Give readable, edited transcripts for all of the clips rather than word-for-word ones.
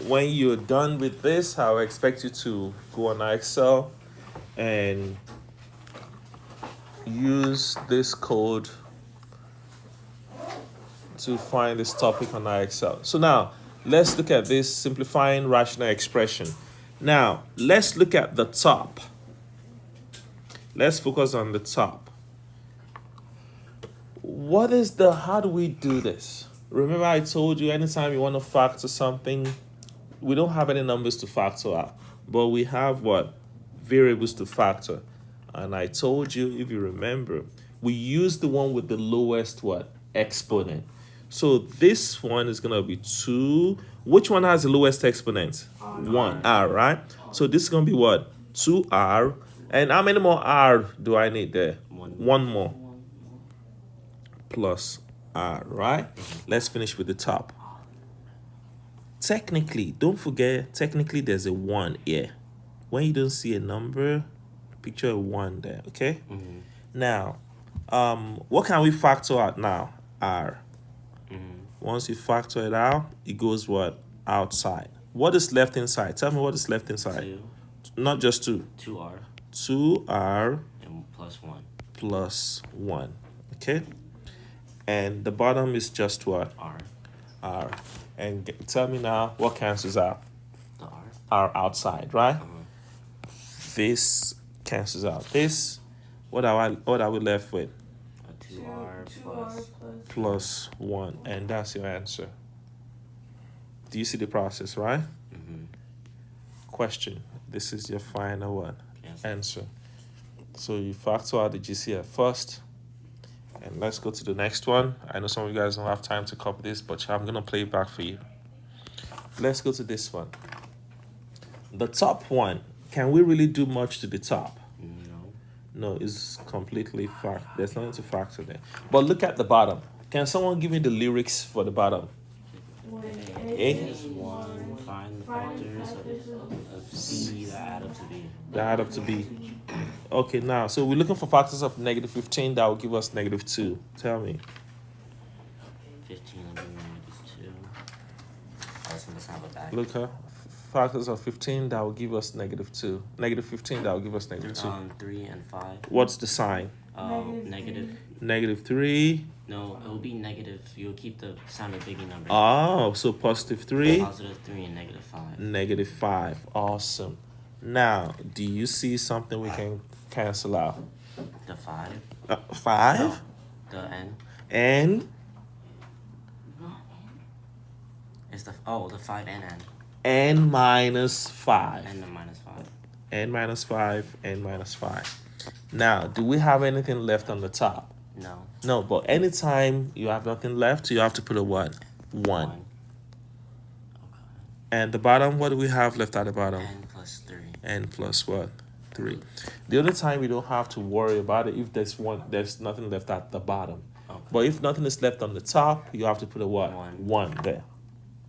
when you're done with this, I'll expect you to go on Excel and use this code to find this topic on our Excel. So now, let's look at this simplifying rational expression. Now, let's look at the top. Let's focus on the top. How do we do this? Remember I told you anytime you want to factor something, we don't have any numbers to factor out, but we have what? Variables to factor. And I told you, if you remember, we use the one with the lowest what? Exponent. So this one is going to be 2. Which one has the lowest exponent? 1, R, right? So this is going to be what? 2R. And how many more R do I need there? One more. Plus R, right? Let's finish with the top. Technically, don't forget, technically there's a 1 here. When you don't see a number, picture a 1 there, okay? Now, what can we factor out now? R. Once you factor it out, it goes what? Outside. What is left inside? Tell me what is left inside. 2. Not just 2. 2R. 2R. And plus 1. Plus 1. Okay? And the bottom is just what? R. R. And tell me now, what cancels out? The R. R outside, right? This cancels out this. What are we left with? A 2R Plus 1. And that's your answer. Do you see the process, right? Question. This is your final one. Yes. Answer. So you factor out the GCF first. And let's go to the next one. I know some of you guys don't have time to copy this, but I'm going to play it back for you. Let's go to this one. The top one. Can we really do much to the top? No, it's completely fact. There's nothing to factor there. But look at the bottom. Can someone give me the lyrics for the bottom? A? Is 1. Find the factors of C that add up to B. That add up to B. Okay, now, so we're looking for factors of negative 15 that will give us negative 2. Tell me. 15 will be -2. I was going to have a back. Look, factors of 15 that will give us negative 2. Negative 15 that will give us negative 2. 3 and 5. What's the sign? Negative. Negative 3. No, it will be negative. You'll keep the sign of biggie number. Oh, so positive 3. Positive 3 and negative 5. Negative 5. Awesome. Now, do you see something we can cancel out? The 5. 5? No, the N. And? It's the 5 and N. N minus 5. And the minus 5. N minus 5, N minus 5. Now, do we have anything left on the top? No. No, but anytime you have nothing left, you have to put a what? 1. Okay. And the bottom, what do we have left at the bottom? N plus 3. N plus what? 3. The only time you don't have to worry about it if there's nothing left at the bottom. Okay. But if nothing is left on the top, you have to put a what? 1 there.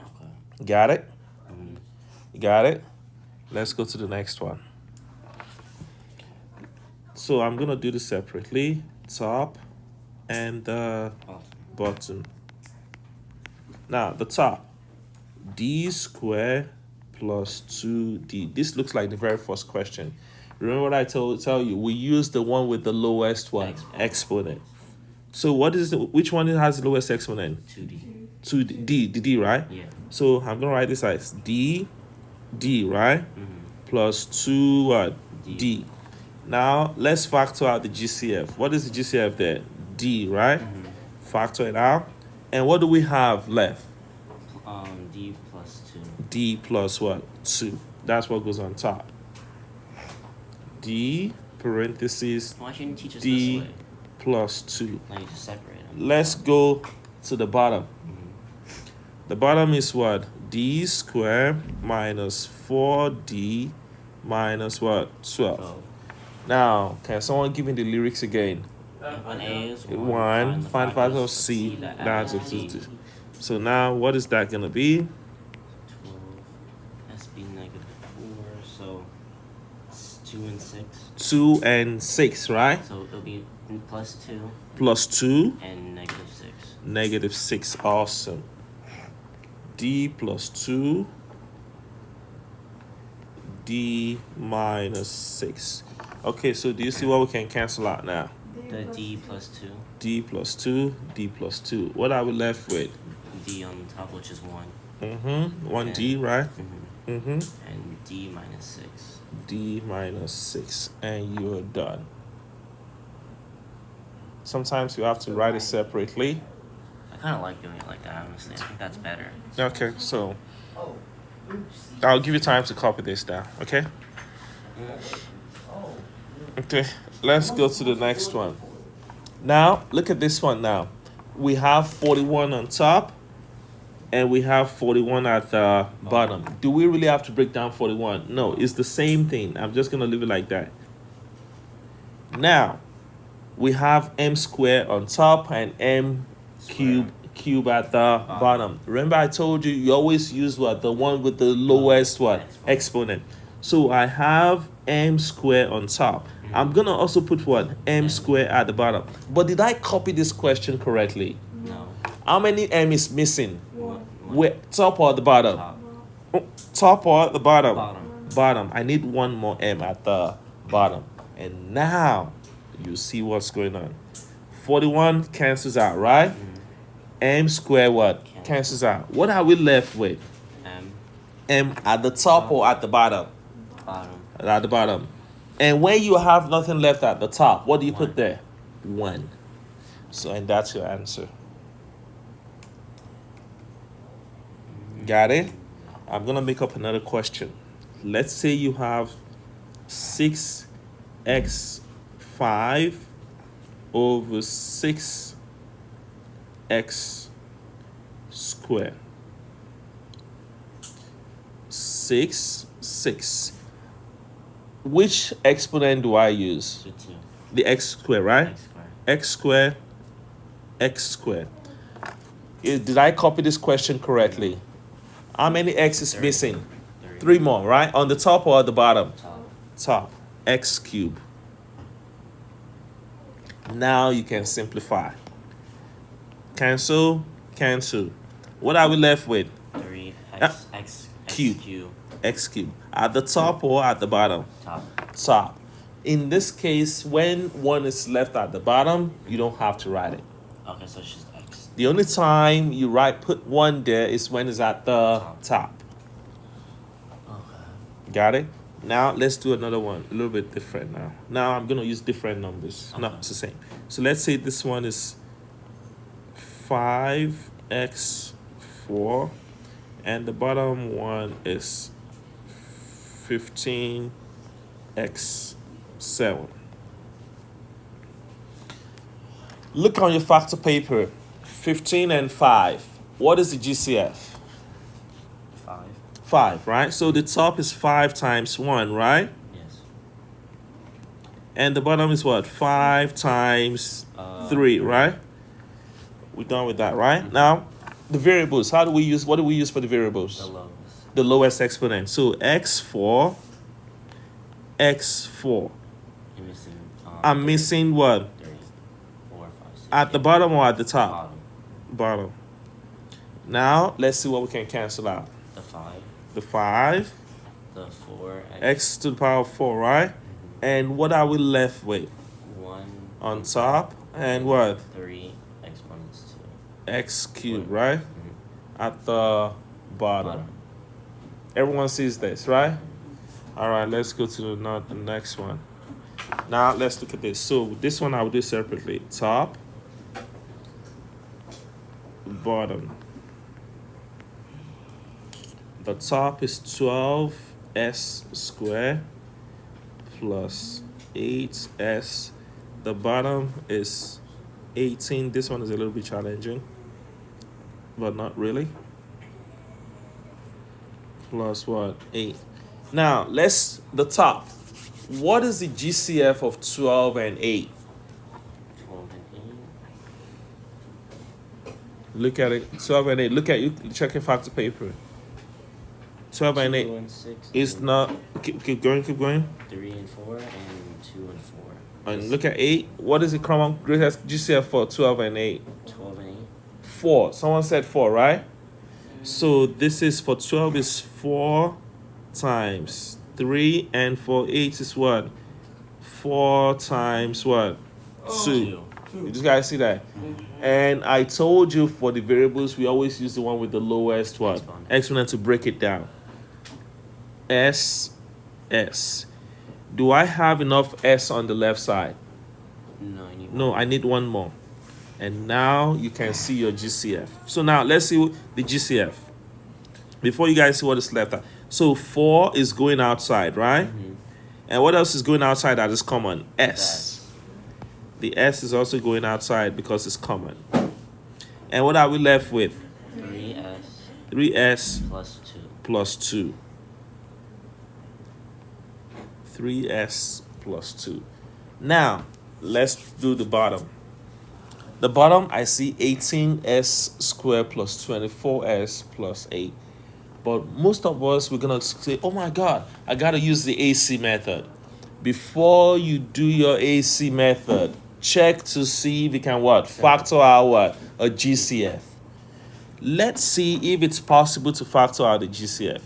Okay. Got it? You got it? Let's go to the next one. So I'm going to do this separately. Top and the bottom. Now, the top. D squared plus 2D. This looks like the very first question. Remember what I tell you? We use the one with the lowest what? Exponent. So which one has the lowest exponent? 2D. 2D, D, right? Yeah. So I'm going to write this as D, right? Plus 2 what? D. Now, let's factor out the GCF. What is the GCF there? D, right? Factor it out. And what do we have left? D plus 2. D plus what? 2. That's what goes on top. D, parentheses, Why shouldn't you teach us D this way? plus 2. Now you just separate them. Let's go to the bottom. The bottom is what? D squared minus 4D minus what? 12. Now, can someone give me the lyrics again? When A is 1, find the factors of C. That's it. So now, what is that going to be? 12. Has to be negative 4, so it's 2 and 6. 2 and 6, right? So it'll be plus 2 Plus 2, and negative 6. negative 6. Awesome. D plus 2, D minus 6. Okay, so do you see what we can cancel out now? The D plus 2. D plus 2, D plus 2. What are we left with? D on the top, which is 1. 1D, right? And D minus 6. D minus 6. And you're done. Sometimes you have to write it separately. I kind of like doing it like that, honestly. I think that's better. Okay, so I'll give you time to copy this down, okay? Okay, let's go to the next one. Now, look at this one now. We have 41 on top, and we have 41 at the bottom. Do we really have to break down 41? No, it's the same thing. I'm just going to leave it like that. Now, we have m squared on top and m cube at the bottom. Remember I told you, you always use what? The one with the lowest what? Exponent. So I have m squared on top. I'm going to also put what? M squared at the bottom. But did I copy this question correctly? No. How many m is missing? One. Where, top or the bottom? Top. Top or the bottom? Bottom. Bottom. I need one more m at the bottom. And now you see what's going on. 41 cancels out, right? M squared what? Cancels out. What are we left with? M at the top or at the bottom? Bottom. At the bottom. And when you have nothing left at the top, what do you put there? 1. So, and that's your answer. Got it? I'm going to make up another question. Let's say you have 6x5 over 6x squared. 6. Which exponent do I use? So 2. The x squared, right? X squared. X squared. Did I copy this question correctly? How many x is 30. missing? 3 more, right? On the top or at the bottom? Top. Top. X cubed. Now you can simplify. Cancel. What are we left with? 3 x cube. cube. X cubed. At the top or at the bottom? Top. Top. In this case, when 1 is left at the bottom, you don't have to write it. Okay, so it's just x. The only time you put 1 there is when it's at the top. Okay. Got it? Now let's do another one, a little bit different now. Now I'm gonna use different numbers. No, it's the same. So let's say this one is 5x4, and the bottom one is 15x7. Look on your factor paper. 15 and 5. What is the GCF? 5. 5, right? So the top is 5 times 1, right? Yes. And the bottom is what? 5 times 3, right? We're done with that, right? Now, the variables. What do we use for the variables? The lowest. The lowest exponent. So x4. You're missing. I'm missing what? 3, 4, 5, 6. At the bottom or at the top? Bottom. Bottom. Now, let's see what we can cancel out. The 5. The 5. The 4. X to the power of 4, right? And what are we left with? 1. On top. And what? 3 exponents 2. X cubed, right? At the bottom. Everyone sees this, right? All right, let's go to the next one. Now, let's look at this. So, this one I will do separately. Top. Bottom. The top is 12s squared plus 8s. The bottom is 18. This one is a little bit challenging, but not really. Plus what? 8. Now, the top. What is the GCF of 12 and 8? 12 and 8. Look at it. 12 and 8. Look at you. Check your factor paper. 12 and 8 and 6. is not. Keep going. 3 and 4 and 2 and 4. And look at 8. What is the common greatest GCF for 12 and 8? 12 and 8. 4. Someone said 4, right? So this is for 12 is 4 times 3, and for 8 is what? 4 times what? 2. You just gotta see that. And I told you for the variables, we always use the one with the lowest what? Exponent to break it down. S. Do I have enough S on the left side? No, I need No, I need one more. And now you can see your GCF. So now let's see the GCF. Before you guys see what is left. So 4 is going outside, right? And what else is going outside that is common? S. The S is also going outside because it's common. And what are we left with? 3S 3S plus 2. plus 2. 3S plus 2. Now, let's do the bottom. The bottom, I see 18S squared plus 24S plus 8. But most of us, we're going to say, oh my God, I got to use the AC method. Before you do your AC method, check to see if you can what? Factor out what? A GCF. Let's see if it's possible to factor out the GCF.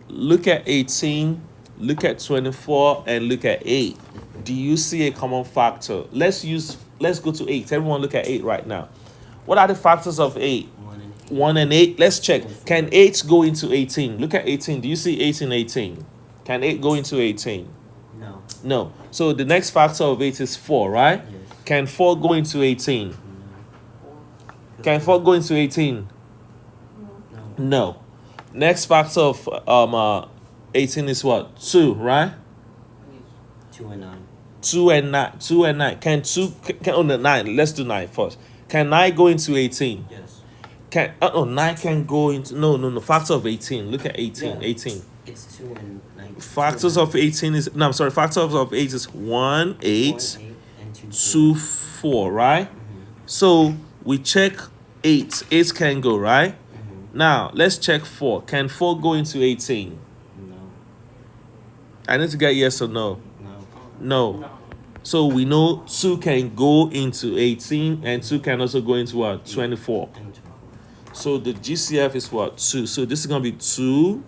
Look at 18, look at 24, and look at 8. Do you see a common factor? Let's go to 8. Everyone look at 8 right now. What are the factors of 8? 1 and 8. Let's check. Can 8 go into 18? Look at 18. Do you see 8 in 18? Can 8 go into 18? No. No. So the next factor of 8 is 4, right? Yes. Can 4 go into 18? Can 4 go into 18? No. No. Next factor of 18 is what? 2, right? 2 and 9. 2 and 9. 2 and 9. Can 9? Let's do 9 first. Can 9 go into 18? Yes. Can 9 can go into no factor of 18. Look at 18. Yeah. 18. It's 2 and 9. Factors of 18 is no, I'm sorry. Factors of 8 is 1, 8, and 2, 4, right? So we check 8. 8 can go, right? Now let's check 4. Can 4 go into 18? No. I need to get yes or no. No. No. So we know 2 can go into 18 and 2 can also go into what? 24. And 24. So the GCF is what? 2. So this is going to be 2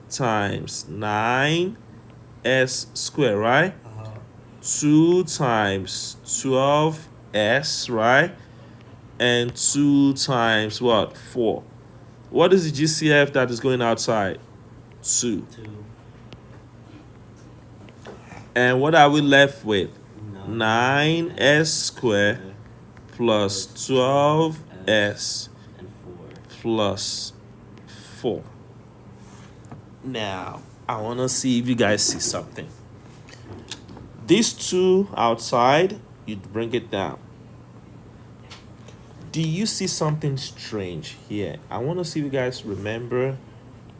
times 9S squared, right? 2 times 12S, right? And 2 times what? 4. What is the GCF that is going outside? 2. 2. And what are we left with? No. 9S squared plus 12S And 4. plus 4. Now, I want to see if you guys see something. These 2 outside, you bring it down. Do you see something strange here? I want to see if you guys remember.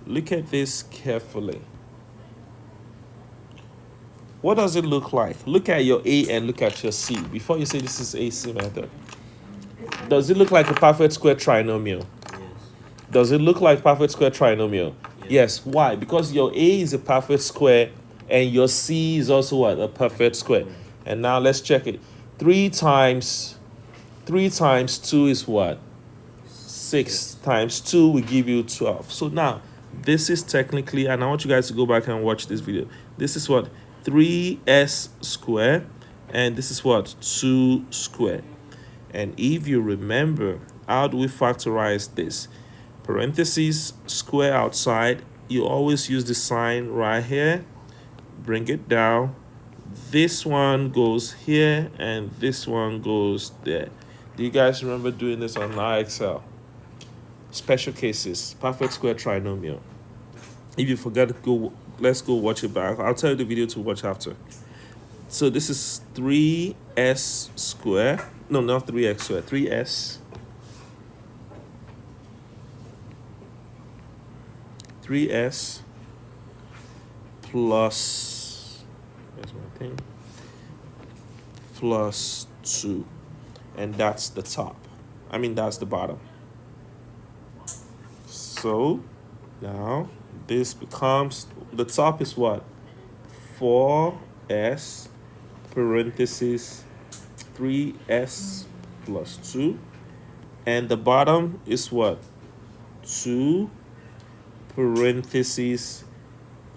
Look at this carefully. What does it look like? Look at your A and look at your C. Before you say this is AC method. Does it look like a perfect square trinomial? Yes. Does it look like perfect square trinomial? Yes. Why? Because your A is a perfect square and your C is also what? A perfect square. And now let's check it. 3 times 2 is what? 6 times 2 will give you 12. So now this is technically, and I want you guys to go back and watch this video. This is what? 3S squared, and this is what? 2 squared. And if you remember, how do we factorize this? Parentheses, square outside, you always use the sign right here. Bring it down. This one goes here, and this one goes there. Do you guys remember doing this on IXL? Special cases, perfect square trinomial. If you forgot, let's go watch it back. I'll tell you the video to watch after. So this is 3S squared. No, not 3x squared. 3S. 3S plus, where's my thing? Plus 2. And that's the top. I mean, that's the bottom. So now this becomes, the top is what? 4S parentheses 3S plus 2. And the bottom is what? 2 parentheses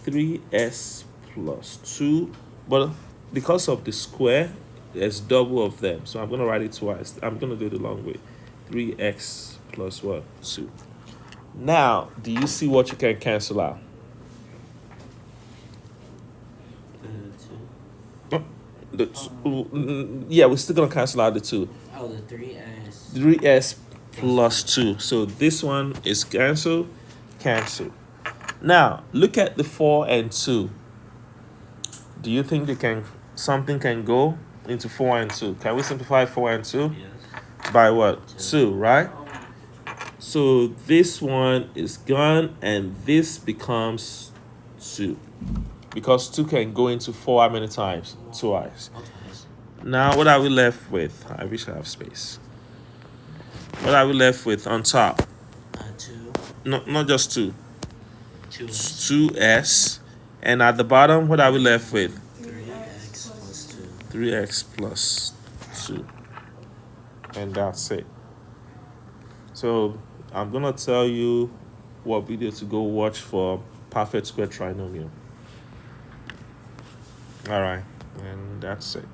3s plus 2, but because of the square, there's double of them, so I'm going to write it twice. I'm going to do it the long way. 3x plus what? 2. Now, do you see what you can cancel out? Two. Yeah, we're still going to cancel out the 2. Oh, the 3s. 3s plus 2. So this one is cancel. Now, look at the 4 and 2. Do you think something can go into 4 and 2? Can we simplify 4 and 2? Yes. By what? 2, right? So this one is gone, and this becomes 2. Because 2 can go into 4 how many times? Twice. Now, what are we left with? I wish I have space. What are we left with on top? 2. No, not just 2. 2s. 2s. And at the bottom, what are we left with? 3x plus 2. 3x plus 2. And that's it. So I'm going to tell you what video to go watch for perfect square trinomial. All right. And that's it.